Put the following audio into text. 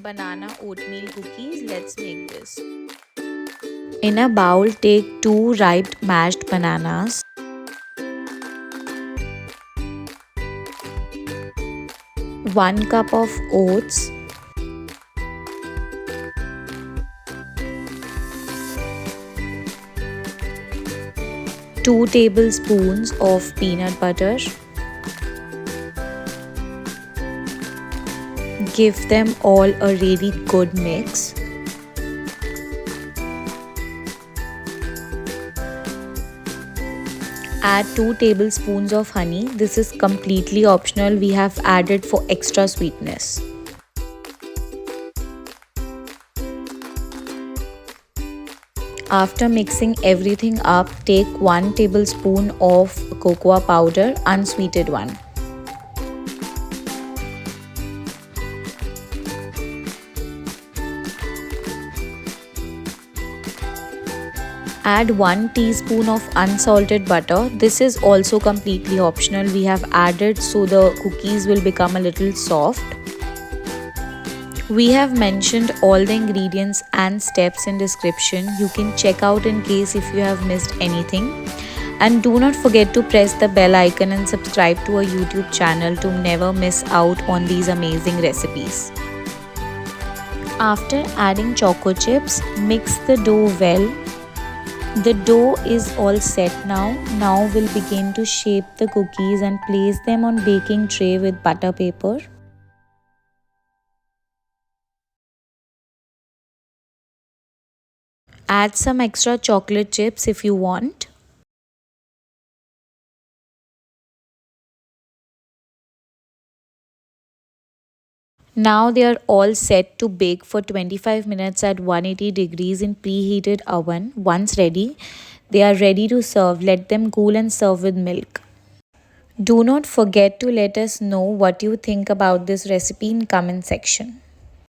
banana oatmeal cookies. Let's make this. In a bowl, take 2 ripe mashed bananas, 1 cup of oats, 2 tablespoons of peanut butter. Give them all a really good mix. Add 2 tablespoons of honey. This is completely optional. We have added for extra sweetness. After mixing everything up, take 1 tablespoon of cocoa powder, unsweetened one. Add 1 teaspoon of unsalted butter. This is also completely optional. We have added so the cookies will become a little soft. We have mentioned all the ingredients and steps in description. You can check out in case if you have missed anything. And do not forget to press the bell icon and subscribe to our YouTube channel to never miss out on these amazing recipes. After adding choco chips, mix the dough well. The dough is all set now. Now we'll begin to shape the cookies and place them on baking tray with butter paper. Add some extra chocolate chips if you want. Now they are all set to bake for 25 minutes at 180 degrees in preheated oven. Once ready, they are ready to serve. Let them cool and serve with milk. Do not forget to let us know what you think about this recipe in comment section.